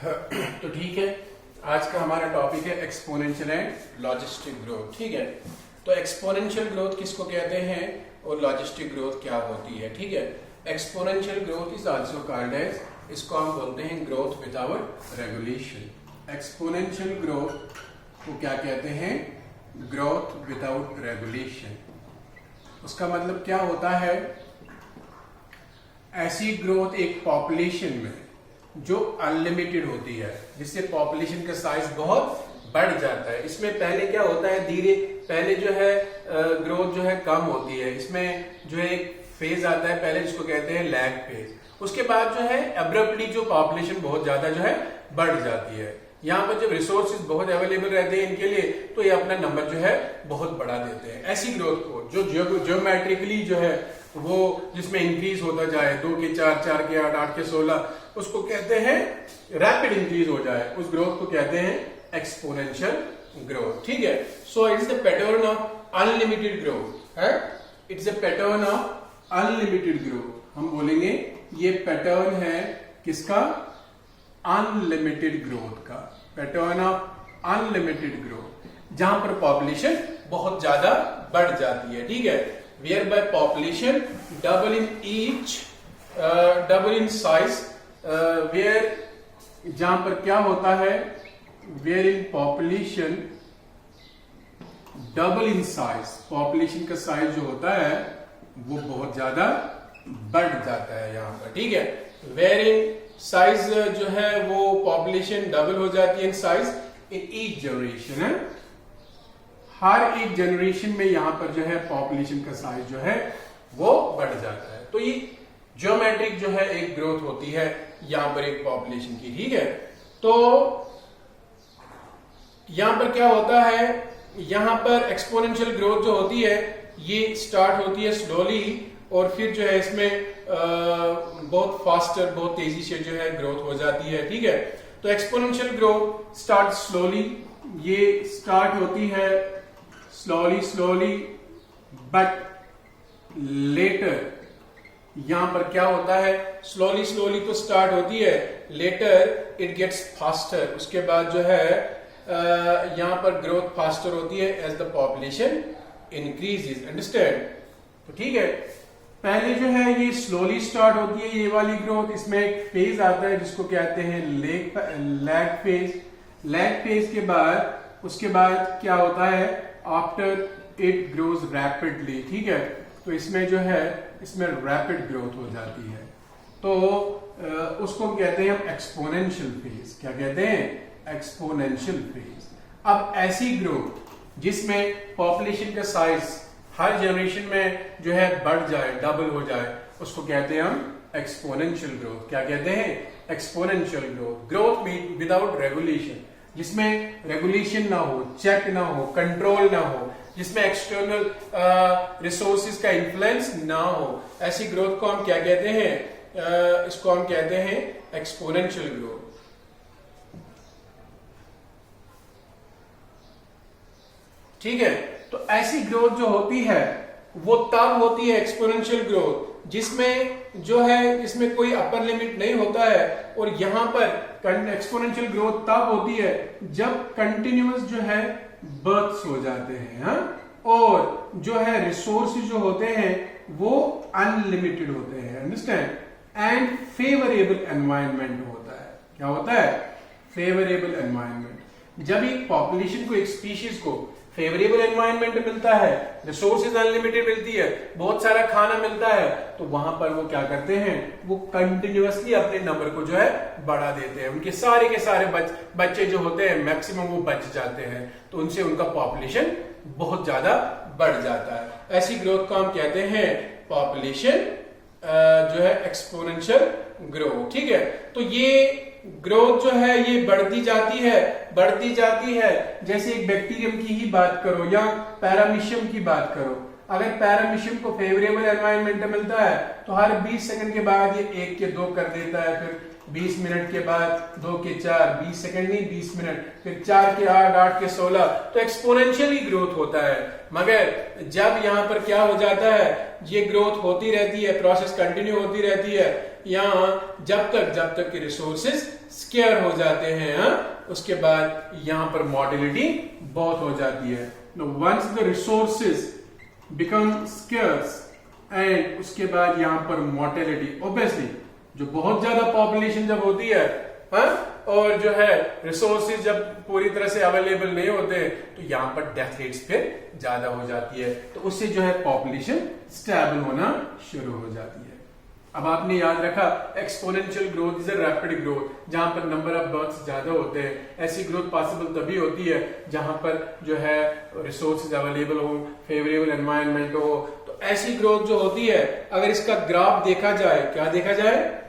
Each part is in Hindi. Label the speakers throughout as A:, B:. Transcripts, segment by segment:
A: तो ठीक है, आज का हमारा टॉपिक है एक्सपोनेंशियल एंड लॉजिस्टिक ग्रोथ। ठीक है, तो एक्सपोनेंशियल ग्रोथ किसको कहते हैं और लॉजिस्टिक ग्रोथ क्या होती है। ठीक है, exponential growth is also called as, इसको हम बोलते हैं growth without regulation. Exponential growth को क्या कहते हैं? Growth without regulation. उसका मतलब क्या होता है? ऐसी ग्रोथ एक पॉपुलेशन में जो अनलिमिटेड होती है, जिससे पॉपुलेशन का साइज बहुत बढ़ जाता है। इसमें पहले क्या होता है, धीरे पहले जो है ग्रोथ जो है कम होती है। इसमें जो है एक फेज आता है पहले, जिसको कहते हैं लैग फेज। उसके बाद जो है अब्रप्टली जो पॉपुलेशन बहुत ज्यादा जो है बढ़ जाती है। यहाँ पर जब रिसोर्सेज बहुत अवेलेबल रहते हैं इनके लिए, तो ये अपना नंबर जो है बहुत बढ़ा देते हैं। ऐसी ग्रोथ को जो जियोमेट्रिकली जो है वो जिसमें इंक्रीज होता जाए, 2 के 4, 4 के 8, 8 के 16, उसको कहते हैं रैपिड इंक्रीज हो जाए, उस ग्रोथ को कहते हैं एक्सपोनेंशियल ग्रोथ। ठीक है, so it's the pattern of unlimited growth है। It's a pattern of unlimited growth. हम बोलेंगे ये पैटर्न है किसका? अनलिमिटेड ग्रोथ का। पैटर्न ऑफ अनलिमिटेड ग्रोथ, जहां पर पॉपुलेशन बहुत ज्यादा बढ़ जाती है। ठीक है, whereby population double in each double in size, where जहां पर क्या होता है, where in population double in size, population का साइज जो होता है वो बहुत ज्यादा बढ़ जाता है यहाँ पर। ठीक है, where in साइज जो है वो पॉपुलेशन डबल हो जाती है in size in each generation है। हर एक जनरेशन में यहां पर जो है पॉपुलेशन का साइज जो है वो बढ़ जाता है। तो ये ज्योमेट्रिक जो है एक ग्रोथ होती है यहां पर एक पॉपुलेशन की। ठीक है, तो यहां पर क्या होता है, यहां पर एक्सपोनेंशियल ग्रोथ जो होती है ये स्टार्ट होती है स्लोली, और फिर जो है इसमें बहुत फास्टर, बहुत तेजी से जो है ग्रोथ हो जाती है। ठीक है, तो एक्सपोनेंशियल ग्रोथ स्टार्ट स्लोली, ये स्टार्ट होती है स्लोली बट लेटर यहां पर क्या होता है, स्लोली तो स्टार्ट होती है, लेटर इट गेट्स फास्टर। उसके बाद जो है यहां पर ग्रोथ फास्टर होती है as the population increases. Understand? तो ठीक है, पहले जो है ये स्लोली स्टार्ट होती है ये वाली ग्रोथ। इसमें एक फेज आता है जिसको कहते हैं लैग फेज। लैग फेज के बाद उसके बाद क्या होता है, आफ्टर इट ग्रोज रैपिडली। ठीक है, तो इसमें जो है इसमें रैपिड ग्रोथ हो जाती है, तो उसको कहते हैं हम एक्सपोनेंशियल फेज। क्या कहते हैं? Exponential phase. अब ऐसी ग्रोथ जिसमें पॉपुलेशन का साइज हर जनरेशन में जो है बढ़ जाए, डबल हो जाए, उसको कहते हैं हम एक्सपोनेंशियल ग्रोथ। क्या कहते हैं? Exponential growth. Growth without regulation, जिसमें रेगुलेशन ना हो, चेक ना हो, कंट्रोल ना हो, जिसमें एक्सटर्नल रिसोर्सेज का इन्फ्लुएंस ना हो, ऐसी ग्रोथ को हम क्या कहते हैं? इसको हम कहते हैं एक्सपोनेंशियल ग्रोथ। ठीक है, तो ऐसी ग्रोथ जो होती है वो तब होती है एक्सपोनेंशियल ग्रोथ जिसमें जो है इसमें कोई अपर लिमिट नहीं होता है, और यहां पर एक्सपोनेंशियल ग्रोथ तब होती है जब कंटिन्यूअस जो है बर्थ्स हो जाते हैं। हाँ? और जो है रिसोर्सेज जो होते हैं वो अनलिमिटेड होते हैं। अंडरस्टैंड? एंड फेवरेबल एनवायरनमेंट होता है। क्या होता है? Favourable environment. जब एक पॉपुलेशन को, एक स्पीशीज को फेवरेबल एनवायरनमेंट मिलता है, रिसोर्सेज अनलिमिटेड मिलती है, बहुत सारा खाना मिलता है, तो वहां पर वो क्या करते हैं, वो कंटिन्यूअसली अपने नंबर को जो है बढ़ा देते हैं। उनके सारे के सारे बच्चे जो होते हैं मैक्सिमम वो बच जाते हैं, तो उनसे उनका पॉपुलेशन बहुत ज्यादा बढ़ जाता है। ऐसी ग्रोथ को हम कहते हैं पॉपुलेशन जो है एक्सपोनेंशियल ग्रोथ। ठीक है, तो ये ग्रोथ जो है ये बढ़ती जाती है। जैसे एक बैक्टीरियम की ही बात करो या पैरामीशियम की बात करो। अगर पैरामीशियम को फेवरेबल एनवायरनमेंट मिलता है तो हर 20 सेकंड के बाद ये 1 के 2 कर देता है, फिर 20 मिनट के बाद 2 के 4, 20 सेकंड नहीं 20 मिनट, फिर 4 के 8, 8 के 16, तो एक्सपोनेंशियली ग्रोथ होता है। मगर जब यहाँ पर क्या हो जाता है, ये ग्रोथ होती रहती है, प्रोसेस कंटिन्यू होती रहती है, यहाँ जब तक कि रिसोर्सेज स्केयर हो जाते हैं, उसके बाद यहाँ पर मोर्टेलिटी बहुत हो जाती है। Once the resources become scarce and उसके बाद यहाँ पर मोर्टेलिटी, ऑब्वियसली जो बहुत ज्यादा पॉपुलेशन जब होती है, और जो है रिसोर्सेज जब पूरी तरह से अवेलेबल नहीं होते तो यहाँ पर डेथ रेट्स पे ज्यादा हो जाती है, तो उससे जो है पॉपुलेशन स्टेबल होना शुरू हो जाती है। अब आपने याद रखा exponential growth is a rapid growth, जहां पर नंबर ऑफ बर्थ्स ज्यादा होते हैं। ऐसी ग्रोथ पॉसिबल तभी होती है जहां पर जो है रिसोर्सेज अवेलेबल हो, फेवरेबल एनवायरनमेंट हो। तो ऐसी ग्रोथ जो होती है, अगर इसका ग्राफ देखा जाए, क्या देखा जाए,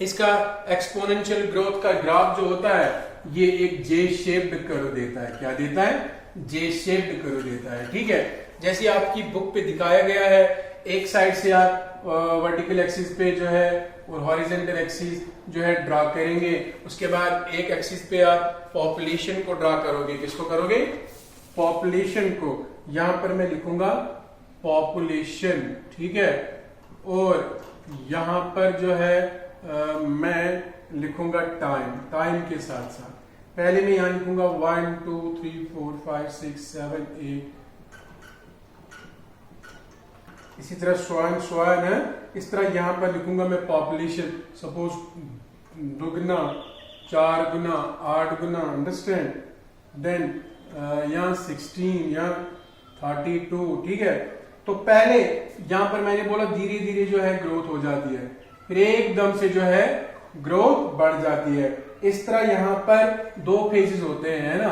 A: इसका एक्सपोनेंशियल ग्रोथ का ग्राफ जो होता है ये एक जे शेप्ड कर्व देता है। क्या देता है? जे शेप्ड कर्व देता है। ठीक है, जैसे आपकी बुक पे दिखाया गया है, एक साइड से आप वर्टिकल एक्सिस पे जो है और हॉरिजॉन्टल एक्सिस जो है ड्रा करेंगे, उसके बाद एक एक्सिस पे आप पॉपुलेशन को ड्रा करोगे। किसको करोगे? पॉपुलेशन को। यहां पर मैं लिखूंगा पॉपुलेशन, ठीक है, और यहां पर जो है मैं लिखूंगा टाइम के साथ साथ। पहले मैं यहां लिखूंगा 1 2 3 4 5 6 7 8, इसी तरह स्वान है, इस तरह यहां पर लिखूंगा मैं पॉपुलेशन। सपोज 2 गुना, 4 गुना, 8 गुना, अंडरस्टैंड। देन यहां 16, यहां 32, ठीक है। तो पहले यहां पर मैंने बोला धीरे धीरे जो है ग्रोथ हो जाती है, फिर एकदम से जो है ग्रोथ बढ़ जाती है। इस तरह यहां पर 2 फेजेस होते हैं ना,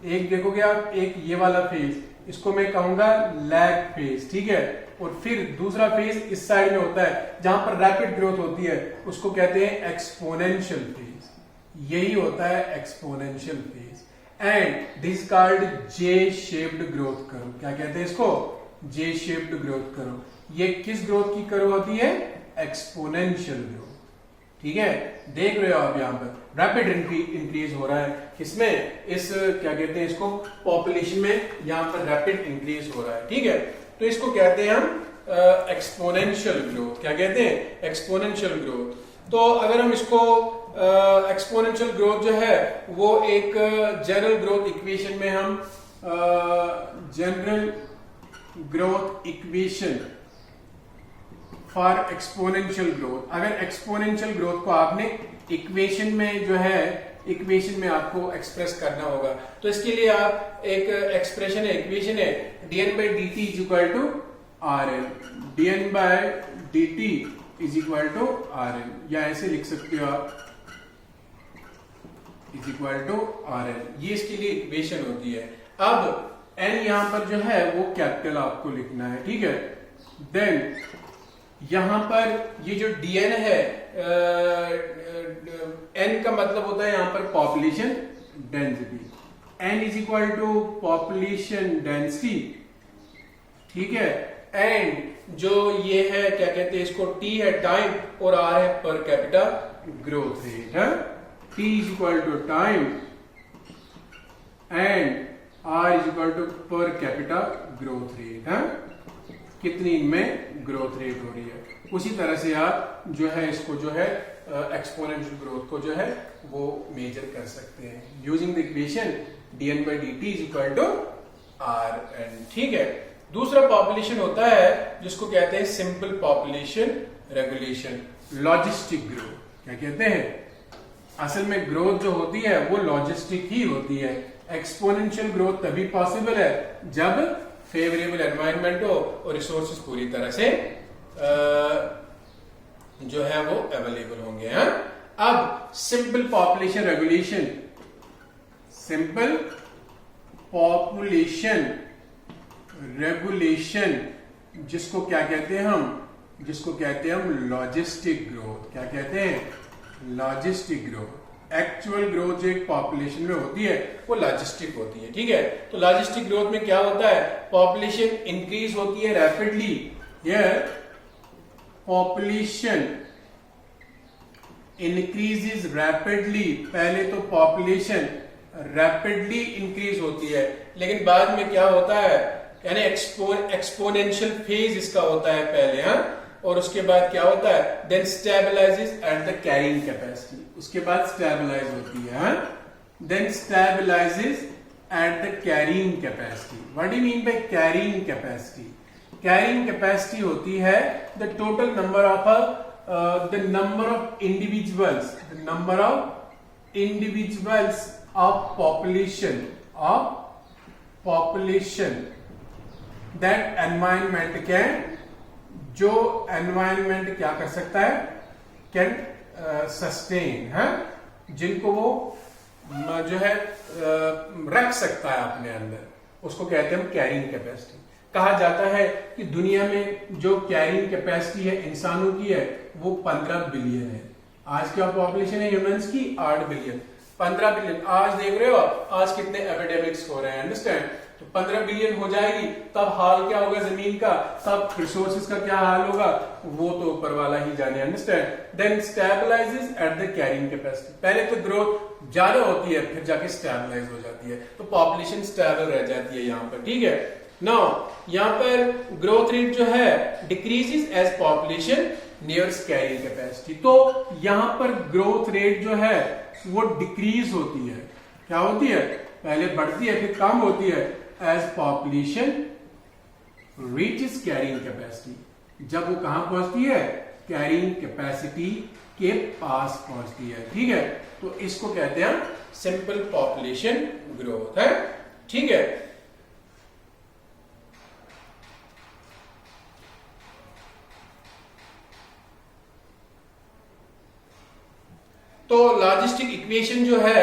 A: एक देखोगे आप, एक ये वाला फेज, इसको मैं कहूंगा लैग फेज, ठीक है, और फिर दूसरा फेज इस साइड में होता है जहां पर रैपिड ग्रोथ होती है, उसको कहते हैं एक्सपोनेंशियल फेज। यही होता है exponential phase and this called J shaped growth curve. क्या कहते हैं इसको? जे शेप्ड ग्रोथ कर्व। ये किस ग्रोथ की कर्व होती है? Exponential growth. ठीक है, देख रहे हो आप यहां पर रैपिड इंक्रीज हो रहा है, किसमें? इस क्या कहते हैं इसको, पॉपुलेशन में यहां पर रैपिड इंक्रीज हो रहा है। ठीक है, तो इसको कहते हैं हम एक्सपोनेंशियल ग्रोथ। क्या कहते हैं? Exponential growth. तो अगर हम इसको एक्सपोनेंशियल ग्रोथ जो है वो एक जनरल ग्रोथ इक्वेशन में हम general growth equation for exponential growth, अगर एक्सपोनेंशियल ग्रोथ को आपने इक्वेशन में जो है, इक्वेशन में आपको एक्सप्रेस करना होगा, तो इसके लिए आप एक एक्सप्रेशन है, इक्वेशन है, dn by dt is equal to rn, dn by dt is equal to rn, या ऐसे लिख सकते हो आप, इज इक्वल टू rn। ये इसके लिए इक्वेशन होती है। अब n यहां पर जो है वो कैपिटल आपको लिखना है, ठीक है। देन यहां पर ये जो dn है, n का मतलब होता है यहां पर population density, n is equal to population density, ठीक है। एंड जो ये है क्या कहते हैं इसको, t है टाइम, और r है पर कैपिटा ग्रोथ रेट है। t is equal to time and r is equal to per capita growth rate है, कितनी इनमें ग्रोथ रेट हो रही है। उसी तरह से आप जो है इसको जो है एक्सपोनेंशियल ग्रोथ को जो है वो मेजर कर सकते हैं using the equation dn by dt is equal to rn, ठीक है। दूसरा पॉपुलेशन होता है जिसको कहते हैं simple population regulation, logistic growth. क्या कहते हैं? असल में ग्रोथ जो होती है वो लॉजिस्टिक ही होती है। एक्सपोनेंशियल ग्रोथ तभी पॉसिबल है जब फेवरेबल एनवायरनमेंट हो और रिसोर्सेज पूरी तरह से जो है वो अवेलेबल होंगे। अब simple population regulation, simple population regulation जिसको क्या कहते हैं हम, जिसको कहते हैं हम लॉजिस्टिक ग्रोथ। क्या कहते हैं? Logistic growth. एक्चुअल ग्रोथ जो एक पॉपुलेशन में होती है वो लॉजिस्टिक होती है, ठीक है। तो लॉजिस्टिक ग्रोथ में क्या होता है? पॉपुलेशन इंक्रीज होती है rapidly, here population increases rapidly. पहले तो पॉपुलेशन रैपिडली इंक्रीज होती है, लेकिन बाद में क्या होता है, यानी एक्सपोनेंशियल फेज इसका होता है पहले, और उसके बाद क्या होता है, then stabilises at the carrying capacity, उसके बाद स्टेबलाइज होती है, then stabilises at the carrying capacity. What do you mean by carrying capacity? Carrying capacity होती है the total number of the number of individuals, the number of individuals of population that environment can, जो environment क्या कर सकता है, can sustain है, जिनको वो जो है रख सकता है अपने अंदर, उसको कहते हैं हम कैरिंग कैपेसिटी। कहा जाता है कि दुनिया में जो कैरिंग कैपेसिटी है इंसानों की है वो 15 बिलियन है। आज क्या पॉपुलेशन है ह्यूमंस की? 8 बिलियन। 15 बिलियन आज देख रहे हो आज कितने एपिडेमिक्स हो रहे हैं, अंडरस्टैंड? तो 15 बिलियन हो जाएगी तब हाल क्या होगा जमीन का, तब रिसोर्सेज का क्या हाल होगा, वो तो ऊपर वाला ही जाने, understand? Then stabilises at the carrying capacity. पहले तो ग्रोथ ज्यादा होती है फिर जाके स्टेबलाइज हो जाती है, तो पॉपुलेशन स्टेबल रह जाती है यहाँ पर, ठीक है। नाउ यहाँ पर ग्रोथ रेट जो है decreases as population nears carrying capacity, तो यहाँ पर ग्रोथ रेट जो है वो डिक्रीज होती है। क्या होती है? पहले बढ़ती है फिर कम होती है as population reaches carrying capacity. जब वो कहां पहुंचती है? कैरिंग कैपेसिटी के पास पहुंचती है, ठीक है। तो इसको कहते हैं सिंपल पॉपुलेशन ग्रोथ है, ठीक है। तो लॉजिस्टिक इक्वेशन जो है,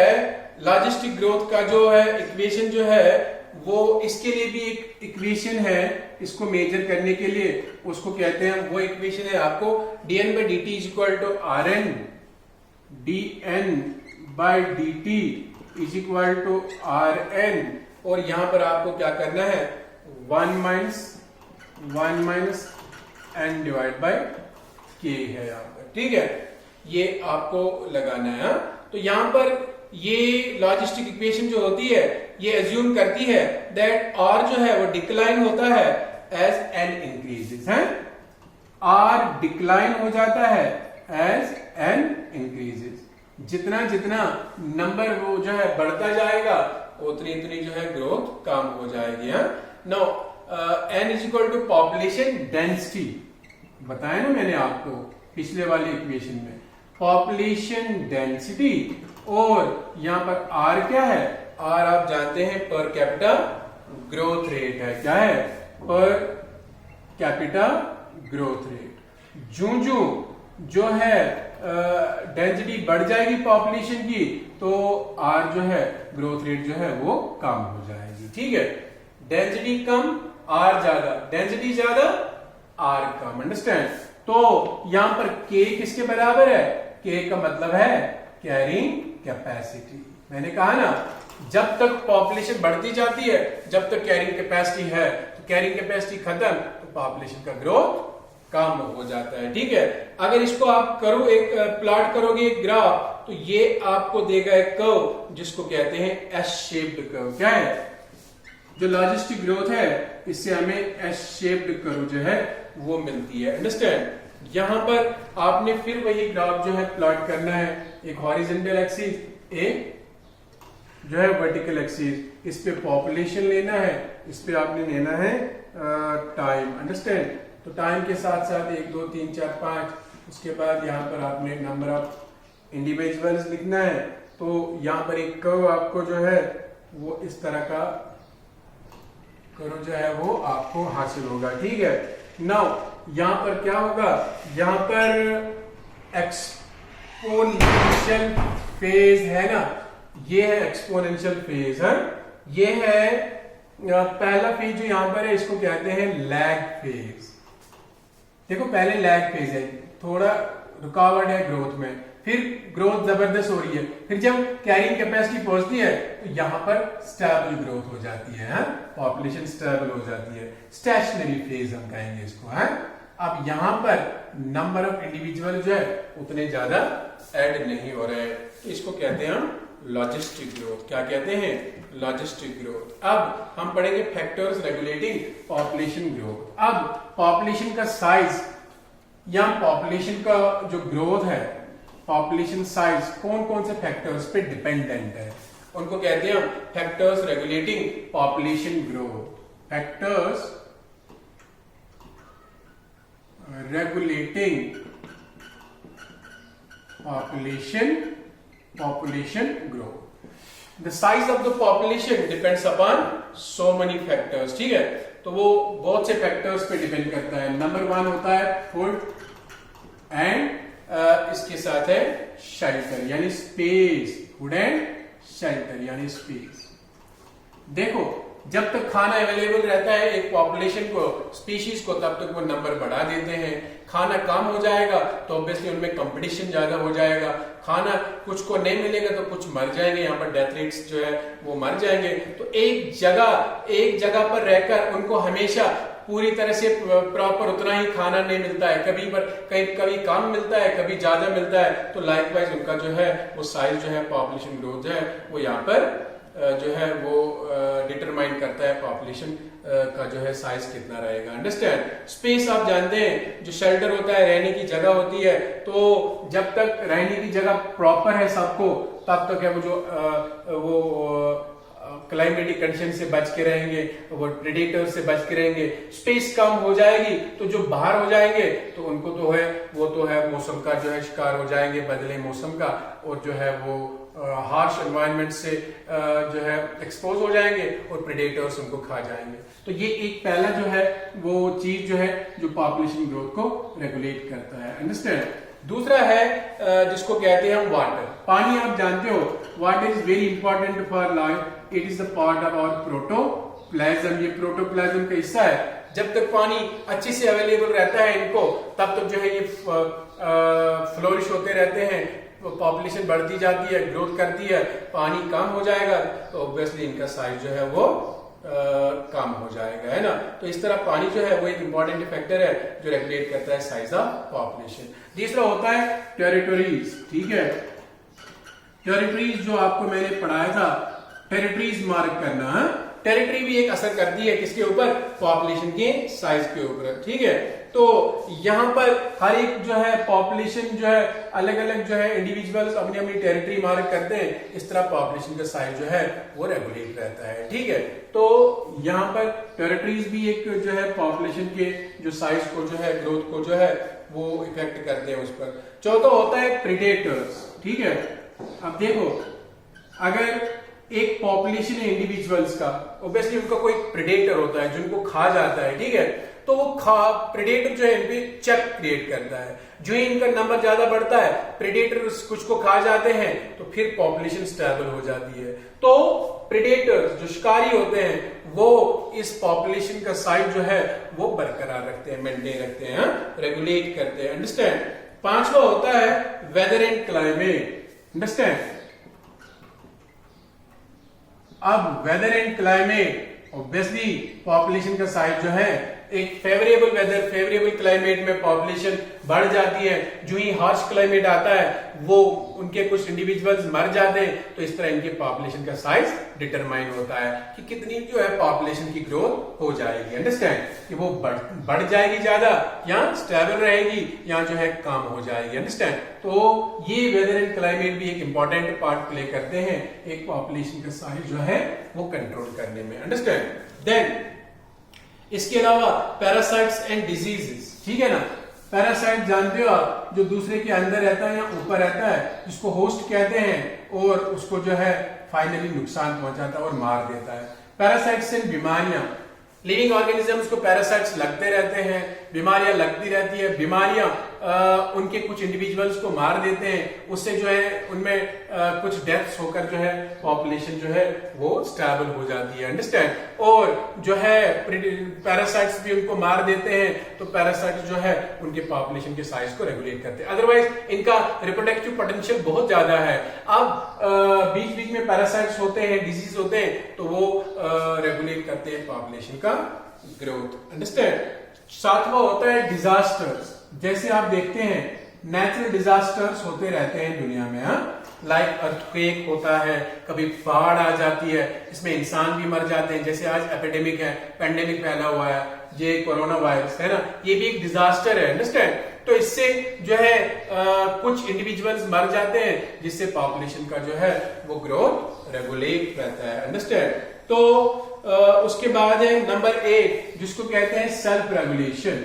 A: लॉजिस्टिक ग्रोथ का जो है इक्वेशन जो है वो इसके लिए भी एक इक्वेशन है, इसको मेजर करने के लिए उसको कहते हैं, वो इक्वेशन है आपको dn by dt is equal to rn, dn by dt is equal to rn, और यहां पर आपको क्या करना है 1 minus n divide by k है यहाँ पर, ठीक है। ये आपको लगाना है। तो यहां पर ये लॉजिस्टिक इक्वेशन जो होती है ये एज्यूम करती है दैट r जो है वो डिक्लाइन होता है एज n इंक्रीजेस है, r डिक्लाइन हो जाता है एज n इंक्रीजेस। जितना जितना नंबर वो जो है बढ़ता जाएगा उतनी उतनी जो है ग्रोथ कम हो जाएगी। Now n is equal to population density, बताया ना मैंने आपको पिछले वाली इक्वेशन में, पॉपुलेशन डेंसिटी, और यहां पर r क्या है? r आप जानते हैं पर कैपिटा ग्रोथ रेट है। क्या है? Per capita growth rate. जूं जो है डेंसिटी बढ़ जाएगी पॉपुलेशन की तो r जो है ग्रोथ रेट जो है वो कम हो जाएगी, ठीक है। डेंसिटी कम r ज्यादा, डेंसिटी ज्यादा r कम, अंडरस्टैंड? तो यहां पर k किसके बराबर है? k का मतलब है कैरिंग कैपेसिटी। मैंने कहा ना जब तक पॉपुलेशन बढ़ती जाती है जब तक कैरिंग कैपेसिटी है, तो कैरिंग कैपेसिटी खत्म तो पॉपुलेशन का ग्रोथ कम हो जाता है, ठीक है। अगर इसको आप करो एक प्लॉट करोगे एक ग्राफ, तो ये आपको देगा एक कर्व जिसको कहते हैं एस शेप्ड कर्व। क्या है? जो लॉजिस्टिक ग्रोथ है इससे हमें एस शेप्ड कर्व जो है वो मिलती है, अंडरस्टैंड? यहां पर आपने फिर वही ग्राफ जो है प्लॉट करना है, एक हॉरिजॉन्टल एक्सिस, एक जो है वर्टिकल एक्सिस। इस पे पॉपुलेशन लेना है, इस पे आपने लेना है टाइम, अंडरस्टैंड? तो टाइम के साथ साथ 1 2 3 4 5, उसके बाद यहाँ पर आपने नंबर ऑफ इंडिविजुअल्स लिखना है। तो यहाँ पर एक कर्व आपको जो है वो इस तरह का कर्व जो है वो आपको हासिल होगा, ठीक है। नाउ यहां पर क्या होगा? यहां पर एक्सपोनेंशियल फेज है ना, ये है एक्सपोनेंशियल फेज है, ये है पहला फेज जो यहां पर है इसको कहते हैं लैग फेज। देखो पहले लैग फेज है, थोड़ा रुकावट है ग्रोथ में, फिर ग्रोथ जबरदस्त हो रही है, फिर जब कैरिंग कैपेसिटी पहुंचती है तो यहां पर स्टेबल ग्रोथ हो जाती है, पॉपुलेशन स्टेबल हो जाती है, स्टेशनरी फेज हम कहेंगे इसको है। अब यहां पर नंबर ऑफ इंडिविजुअल जो है उतने ज्यादा ऐड नहीं हो रहे हैं, तो इसको कहते हैं हम लॉजिस्टिक ग्रोथ। क्या कहते हैं? Logistic growth. अब हम पढ़ेंगे फैक्टर्स रेगुलेटिंग पॉपुलेशन ग्रोथ। अब पॉपुलेशन का साइज यहाँ पॉपुलेशन का जो ग्रोथ है, पॉपुलेशन साइज कौन कौन से फैक्टर्स पे डिपेंडेंट है, उनको कहते हैं factors regulating population growth, factors regulating population growth. The size of the population depends upon so many factors. ठीक है, तो वो बहुत से फैक्टर्स पे डिपेंड करता है. नंबर 1 होता है फूड एंड इसके साथ है शेल्टर यानी स्पेस. फूड एंड शेल्टर यानी स्पेस. देखो, जब तक खाना अवेलेबल रहता है एक पॉपुलेशन को, स्पीशीज को, तब तक वो नंबर बढ़ा देते हैं. खाना कम हो जाएगा तो ऑब्वियसली उनमें कंपटीशन ज्यादा हो जाएगा. खाना कुछ को नहीं मिलेगा तो कुछ मर जाएंगे. यहाँ पर डेथ रेट्स जो है वो मर जाएंगे. तो एक जगह पर रहकर उनको हमेशा पूरी तरह से प्रॉपर उतना ही खाना नहीं मिलता है. कभी कम मिलता है, कभी ज्यादा मिलता है. तो लाइकवाइज उनका जो है वो साइज जो है, पॉपुलेशन ग्रोथ जो है वो यहाँ पर जो है वो डिटरमाइन करता है पॉपुलेशन का जो है साइज कितना रहेगा. अंडरस्टैंड. स्पेस आप जानते हैं, जो शेल्टर होता है, रहने की जगह होती है. तो जब तक रहने की जगह प्रॉपर है सबको, तब तक है वो क्लाइमेटिक कंडीशन से बच के रहेंगे, वो प्रेडेटर से बच के रहेंगे. स्पेस कम हो जाएगी तो जो बाहर हो जाएंगे तो उनको तो है वो तो है मौसम का जो है शिकार हो जाएंगे, बदले मौसम का, और जो है वो हार्श एनवायरनमेंट से जो है एक्सपोज हो जाएंगे और प्रेडेटर्स उनको खा जाएंगे. तो ये एक पहला जो है वो चीज जो है जो पॉपुलेशन ग्रोथ को रेगुलेट करता है. अंडरस्टैंड. दूसरा है जिसको कहते हैं हम वाटर. पानी आप जानते हो, water is very important for life. It is the part of our protoplasm. ये प्रोटोप्लाज्म का हिस्सा है. जब तक पानी अच्छे से अवेलेबल रहता है इनको, तब तक जो है ये फ्लोरिश होते रहते हैं, पॉपुलेशन बढ़ती जाती है, ग्रोथ करती है. पानी कम हो जाएगा तो ऑब्वियसली इनका साइज जो है वो कम हो जाएगा, है ना. तो इस तरह पानी जो है वो एक इंपॉर्टेंट फैक्टर है जो रेगुलेट करता है साइज ऑफ पॉपुलेशन. तीसरा होता है टेरिटरीज. ठीक है, टेरिटरीज जो आपको मैंने पढ़ाया था, टेरिटरीज मार्क करना. टेरिटरी भी एक असर करती है किसके ऊपर, पॉपुलेशन के साइज के ऊपर. ठीक है, तो यहाँ पर हर एक जो है पॉपुलेशन जो है अलग अलग जो है इंडिविजुअल्स अपनी अपनी टेरिटरी मार्क करते हैं. इस तरह पॉपुलेशन का साइज जो है वो रेगुलेट रहता है. ठीक है, तो यहाँ पर टेरिटरीज भी एक जो है पॉपुलेशन के जो साइज को जो है, ग्रोथ को जो है वो इफेक्ट करते हैं उस पर. चौथा होता है प्रेडेटर्स. ठीक है, अब देखो, अगर एक पॉपुलेशन है इंडिविजुअल्स का, ऑब्वियसली उनका कोई प्रेडेटर होता है जिनको खा जाता है. ठीक है, तो वो प्रेडेटर जो है इनपे चेक क्रिएट करता है. जो ही इनका नंबर ज्यादा बढ़ता है, प्रेडेटर कुछ को खा जाते हैं, तो फिर पॉपुलेशन स्टेबल हो जाती है. तो प्रेडेटर्स जो शिकारी होते हैं वो इस पॉपुलेशन का साइज जो है वो बरकरार रखते हैं, मेंटेन रखते हैं, रेगुलेट करते हैं. अंडरस्टैंड. पांचवा होता है वेदर एंड क्लाइमेट. अंडरस्टैंड. अब weather and climate, obviously population का साइज जो है, एक फेवरेबल वेदर, फेवरेबल क्लाइमेट में पॉपुलेशन बढ़ जाती है. जो ही हार्श क्लाइमेट आता है वो उनके कुछ इंडिविजुअल्स मर जाते हैं. तो इस तरह इनके पॉपुलेशन का साइज डिटरमाइन होता है कि कितनी जो है पॉपुलेशन की ग्रोथ हो जाएगी. अंडरस्टैंड. कि वो बढ़ जाएगी ज्यादा, या स्टेबल रहेगी, या जो है कम हो जाएगी. अंडरस्टैंड. तो ये वेदर एंड क्लाइमेट भी एक इंपॉर्टेंट पार्ट प्ले करते हैं एक पॉपुलेशन का साइज जो है वो कंट्रोल करने में. अंडरस्टैंड. देन इसके अलावा पैरासाइट्स एंड डिजीजेस. ठीक है ना. पैरासाइट जानते हो आप, जो दूसरे के अंदर रहता है या ऊपर रहता है, जिसको होस्ट कहते हैं, और उसको जो है फाइनली नुकसान पहुंचाता है और मार देता है. पैरासाइट्स एंड बीमारियां. लिविंग ऑर्गेनिजम्स को पैरासाइट्स लगते रहते हैं, बीमारियां लगती रहती है. बीमारियां उनके कुछ इंडिविजुअल्स को मार देते हैं, उससे जो है उनमें कुछ डेथ्स होकर जो है पॉपुलेशन जो है वो स्टेबल हो जाती है. अंडरस्टैंड. और जो है पैरासाइट्स भी उनको मार देते हैं, तो पैरासाइट्स जो है उनके पॉपुलेशन के साइज को रेगुलेट करते हैं. अदरवाइज इनका रिप्रोडक्टिव पोटेंशियल बहुत ज्यादा है. अब बीच बीच में पैरासाइट्स होते हैं, डिजीज होते हैं, तो वो रेगुलेट करते हैं पॉपुलेशन का ग्रोथ. अंडरस्टैंड. सातवां होता है डिजास्टर्स. जैसे आप देखते हैं नेचुरल डिजास्टर्स होते रहते हैं दुनिया में. लाइक अर्थक्वेक होता है, कभी बाढ़ आ जाती है, इसमें इंसान भी मर जाते हैं. जैसे आज एपिडेमिक है, पेंडेमिक फैला हुआ है, ये कोरोना वायरस है ना, ये भी एक डिजास्टर है. अंडरस्टैंड. तो इससे जो है कुछ इंडिविजुअल्स मर जाते हैं, जिससे पॉपुलेशन का जो है वो ग्रोथ रेगुलेट रहता है। अंडरस्टैंड? तो उसके बाद है नंबर 8, जिसको कहते हैं सेल्फ रेगुलेशन।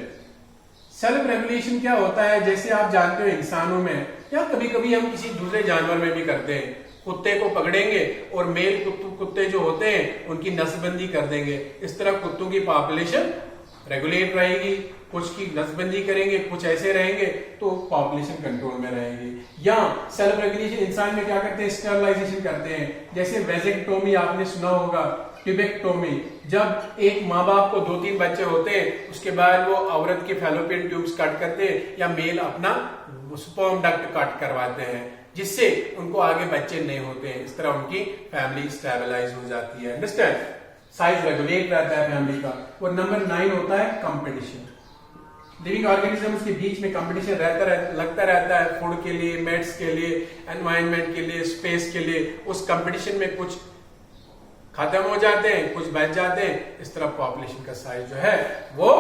A: सेल्फ रेगुलेशन क्या होता है? जैसे आप जानते हो इंसानों में, या कभी कभी हम किसी दूसरे जानवर में भी करते हैं, कुत्ते को पकड़ेंगे और मेल कुत्ते जो होते हैं उनकी नस्लबंदी कर देंगे। इस तरह कुत्तों की पॉपुलेशन रेगुलेट रहेगी, कुछ की नस्लबंदी करेंगे, कुछ ऐसे रहेंगे, तो पॉपुलेशन कंट्रोल में रहेगी। या सेल्फ रेगुलेशन इंसान में क्या करते हैं? स्टरलाइजेशन करते हैं। जैसे वेजेक्टोमी आपने सुना होगा, ट्यूबेक्टोमी, जब एक माँ बाप को 2-3 बच्चे होते हैं, उसके बाद वो औरत के फैलोपियन ट्यूब्स कट करते हैं या मेल अपना स्पर्म डक्ट कट करवाते हैं, जिससे उनको आगे बच्चे नहीं होते हैं। इस तरह उनकी फैमिली स्टेबलाइज हो जाती है। अंडरस्टैंड? साइज रेगुलेट रहता है फैमिली का। और नंबर 9 होता है कंपटीशन। लिविंग ऑर्गेनिजम्स के बीच में कंपटीशन लगता रहता है, फूड के लिए, मेट्स के लिए, एनवायरनमेंट के लिए, स्पेस के लिए। उस कंपटीशन में कुछ खत्म हो जाते हैं, कुछ बच जाते हैं। इस तरह पॉपुलेशन का साइज जो है वो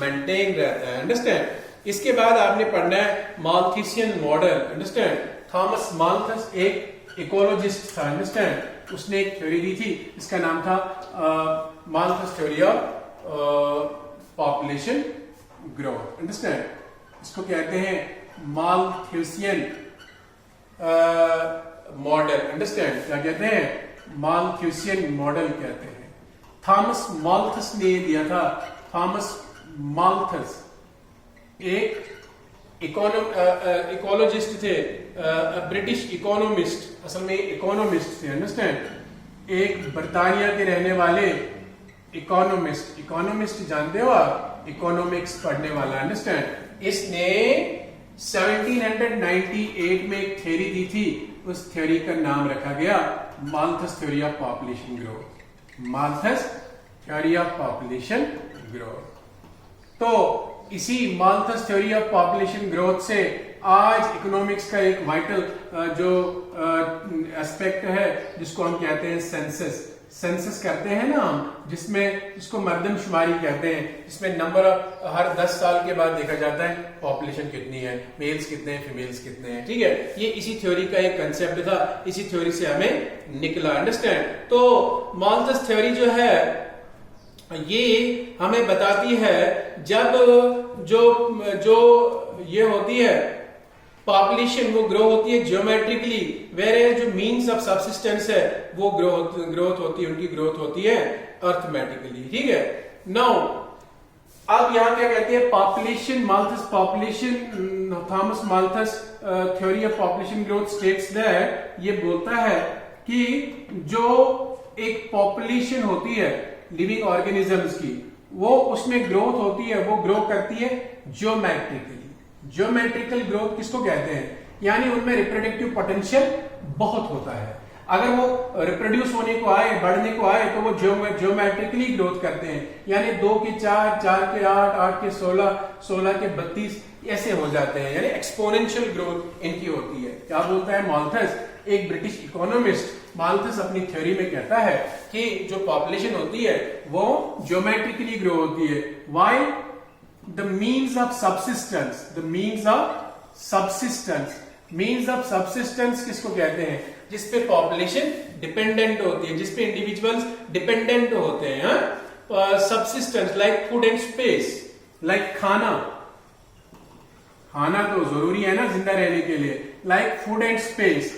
A: मेंटेन रहता है। अंडरस्टैंड? इसके बाद आपने पढ़ना है Malthusian model. Understand? Thomas Malthus एक इकोलॉजिस्ट था। अंडरस्टैंड? उसने एक थ्योरी दी थी, इसका नाम था Malthus theory of population growth. Understand? इसको कहते हैं माल्थसियन मॉडल। अंडरस्टैंड? क्या कहते हैं? माल्थसियन मॉडल कहते हैं। थॉमस माल्थस ने दिया था। थॉमस माल्थस एक इकोलॉजिस्ट थे, ब्रिटिश इकोनॉमिस्ट, असल में इकोनॉमिस्ट थे। अंडरस्टैंड? एक बर्तानिया के रहने वाले इकोनॉमिस्ट। इकोनॉमिस्ट जानते हो आप? इकोनॉमिक्स पढ़ने वाला। अंडरस्टैंड? इसने 1798 में एक थ्योरी दी थी। उस थ्योरी का नाम रखा गया Malthus theory of population growth. Malthus theory of population growth. तो इसी Malthus theory of population growth से आज इकोनॉमिक्स का एक वाइटल जो एस्पेक्ट है, जिसको हम कहते हैं सेंसस। सेंसस करते हैं ना हम, जिसमें जिसको मर्दमशुमारी कहते हैं, जिसमें नंबर हर 10 साल के बाद देखा जाता है पॉपुलेशन कितनी है, मेल्स कितने हैं, फीमेल्स कितने हैं। ठीक है? ये इसी थ्योरी का एक कंसेप्ट था, इसी थ्योरी से हमें निकला। अंडरस्टैंड? तो माल्थस थ्योरी जो है ये हमें बताती है जब जो ये होती है पॉपुलेशन, वो ग्रो होती है ज्योमेट्रिकली, वेयर जो मीन्स ऑफ सबसिस्टेंस है वो ग्रोथ होती है, उनकी ग्रोथ होती है अर्थमेटिकली। ठीक है? नाउ अब यहां क्या कहते हैं? Population Malthus population Thomas Malthus theory of population growth states that, ये बोलता है कि जो एक पॉपुलेशन होती है लिविंग ऑर्गेनिजम्स की, वो उसमें ग्रोथ होती है, वो ग्रो करती है ज्योमेट्रिकली। ज्योमेट्रिकल ग्रोथ किसको कहते हैं? यानी उनमें रिप्रोडक्टिव पोटेंशियल बहुत होता है। अगर वो रिप्रोड्यूस होने को आए, बढ़ने को आए, तो वो ज्योमेट्रिकली ग्रोथ करते हैं। यानी 2 के 4, 4 के 8, 8 के 16, 16 के 32 ऐसे हो जाते हैं। यानी एक्सपोनेंशियल ग्रोथ इनकी होती है। क्या बोलता है माल्थस, एक ब्रिटिश इकोनॉमिस्ट? माल्थस अपनी थ्योरी में कहता है कि जो पॉपुलेशन होती है वो ज्योमेट्रिकली ग्रो होती है। Why? The means of subsistence, the means of subsistence. Means of subsistence किसको कहते हैं? जिसपे पॉपुलेशन डिपेंडेंट होती है, जिसपे इंडिविजुअल्स डिपेंडेंट होते हैं। Subsistence like food and space, like खाना। खाना तो जरूरी है ना जिंदा रहने के लिए। लाइक फूड एंड स्पेस,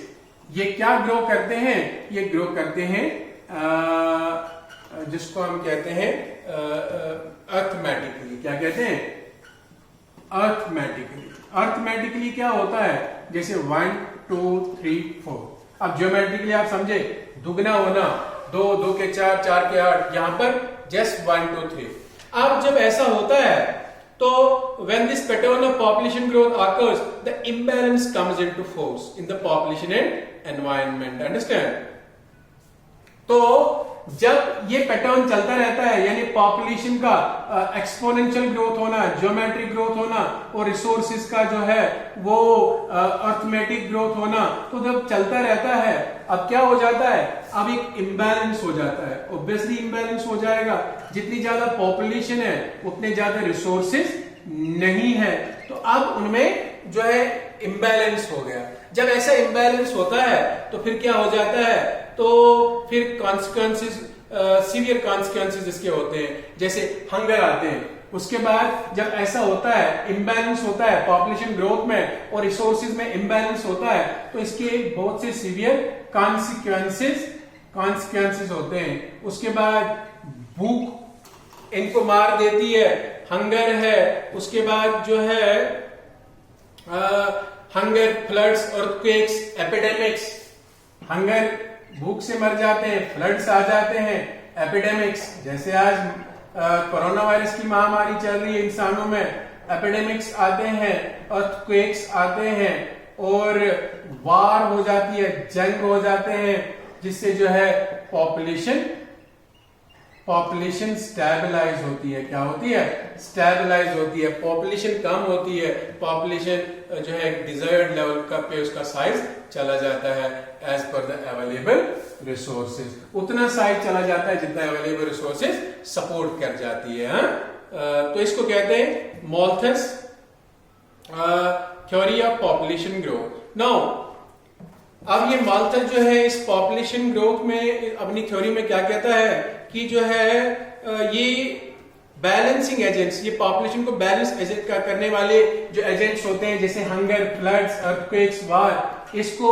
A: ये क्या ग्रो करते हैं? ये ग्रो करते हैं जिसको हम कहते हैं अर्थमेटिकली। क्या कहते हैं? अर्थमेटिकली। अर्थमेटिकली क्या होता है? जैसे 1 2 3 4। अब ज्योमेट्रिकली आप समझे, दुगना होना, 2 2 के 4, 4 के 8, यहां पर जस्ट 1 2 3। अब जब ऐसा होता है तो when this pattern of population growth occurs, the imbalance comes into force in the population and environment. Understand? तो जब ये पैटर्न चलता रहता है, यानी पॉपुलेशन का एक्सपोनेंशियल ग्रोथ होना, ज्योमेट्रिक ग्रोथ होना और रिसोर्सेज का जो है वो अर्थमेटिक ग्रोथ होना, तो जब चलता रहता है, अब क्या हो जाता है? अब एक इम्बैलेंस हो जाता है। ऑब्वियसली इम्बैलेंस हो जाएगा। जितनी ज्यादा पॉपुलेशन है उतने ज्यादा रिसोर्सेज नहीं है, तो अब उनमें जो है इम्बैलेंस हो गया। जब ऐसा इम्बैलेंस होता है तो फिर क्या हो जाता है, तो फिर कॉन्सिक्वेंसेस, सीवियर कॉन्सिक्वेंसेस इसके होते हैं, जैसे हंगर आते हैं। उसके बाद जब ऐसा होता है, इम्बैलेंस होता है पॉपुलेशन ग्रोथ में और रिसोर्सेज में इम्बैलेंस होता है, तो इसके बहुत से सीवियर कॉन्सिक्वेंसेस होते हैं। उसके बाद भूख इनको मार देती है, हंगर है, उसके बाद जो है hunger, floods, earthquakes, epidemics. Hunger, भूख से मर जाते हैं, फ्लड्स आ जाते हैं, एपिडेमिक्स, जैसे आज कोरोना वायरस की महामारी चल रही है इंसानों में, एपिडेमिक्स आते हैं, अर्थक्वेक्स आते हैं, और वार हो जाती है, जंग हो जाते हैं, जिससे जो है पॉपुलेशन स्टेबलाइज होती है। क्या होती है? स्टेबलाइज होती है। पॉपुलेशन कम होती है, पॉपुलेशन जो है डिजायर्ड लेवल का पे उसका साइज चला जाता है as per the available resources, उतना साइज चला जाता है जितना अवेलेबल रिसोर्सेज सपोर्ट कर जाती है। तो इसको कहते हैं Malthus theory of population growth. Now अब ये माल्थस जो है इस पॉपुलेशन ग्रोथ में अपनी थ्योरी में क्या कहता है कि जो है ये बैलेंसिंग एजेंट्स, ये पॉपुलेशन को बैलेंस एजेंट का करने वाले जो एजेंट्स होते हैं, जैसे हंगर, फ्लड्स, अर्थक्वेक्स, वार, इसको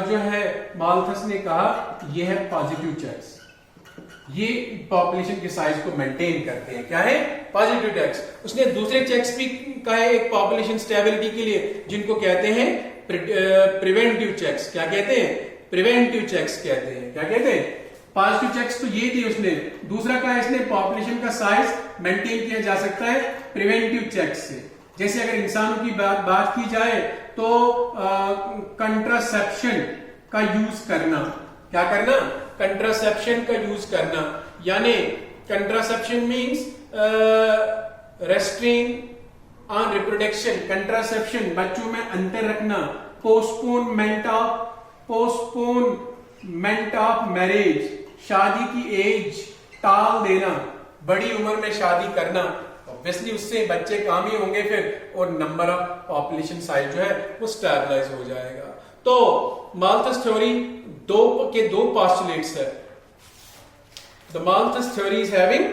A: जो है माल्थस ने कहा ये है पॉजिटिव चेक्स। ये पॉपुलेशन के साइज को मेंटेन करते हैं। क्या है? Positive checks. उसने दूसरे चेक्स भी कहे एक पॉपुलेशन स्टेबिलिटी के लिए, जिनको कहते हैं प्रिवेंटिव चेक्स। क्या कहते हैं? प्रिवेंटिव चेक्स कहते हैं। क्या कहते हैं? पॉजिटिव चेक्स तो ये थी उसने। दूसरा कहा इसने पॉपुलेशन का साइज मेंटेन किया जा सकता है प्रिवेंटिव चेक्स से। जैसे अगर इंसानों की बात की जाए तो कंट्रासेप्शन का यूज करना। क्या करना? कंट्रासेप्शन का यूज करना, यानी contraception means restrain on reproduction. Contraception बच्चों में अंतर रखना, पोस्टपोनमेंट ऑफ मैरिज, शादी की एज टाल देना, बड़ी उम्र में शादी करना। ऑब्वियसली उससे बच्चे कम ही होंगे फिर, और नंबर ऑफ पॉपुलेशन साइज जो है वो स्टेबलाइज हो जाएगा। तो माल्थस थ्योरी दो पोस्टुलेट्स है। The Malthus theory is having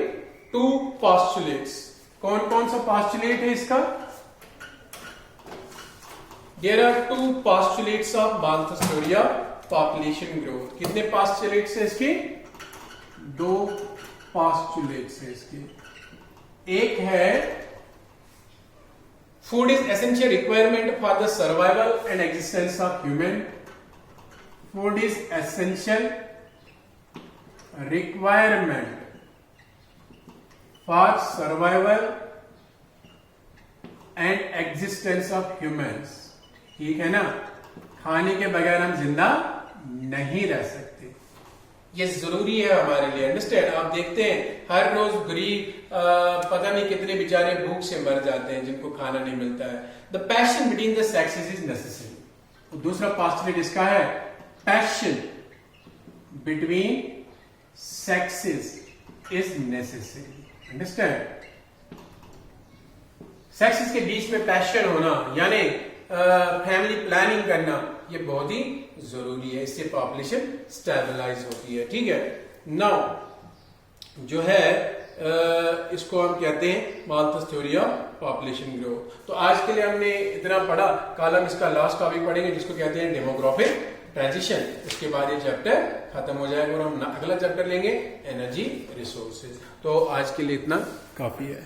A: two postulates. कौन कौन सा पोस्टुलेट है इसका? There are two postulates of Malthus theory of population growth. कितने पोस्टुलेट्स है इसके? दो पोस्टुलेट्स है इसके। एक है food is essential requirement for the survival and existence of human. Food is essential requirement for survival and existence of humans. ठीक है ना? खाने के बगैर हम जिंदा नहीं रह सकते, ये जरूरी है हमारे लिए। अंडरस्टैंड? आप देखते हैं हर रोज गरीब पता नहीं कितने बेचारे भूख से मर जाते हैं जिनको खाना नहीं मिलता है। The passion between the sexes is necessary. दूसरा पोस्टुलेट इसका है passion between sexes is necessary. Understand? Sexes के बीच में पैशन होना, यानी फैमिली प्लानिंग करना, ये बहुत ही जरूरी है। इससे पॉपुलेशन स्टेबलाइज होती है। ठीक है? नाउ जो है इसको हम कहते हैं Malthus theory of population growth. तो आज के लिए हमने इतना पढ़ा। कल हम इसका लास्ट टॉपिक पढ़ेंगे जिसको कहते हैं डेमोग्राफिक ट्रांजिशन। उसके बाद ये चैप्टर खत्म हो जाएगा और हम अगला चैप्टर लेंगे एनर्जी रिसोर्सेज। तो आज के लिए इतना काफी है।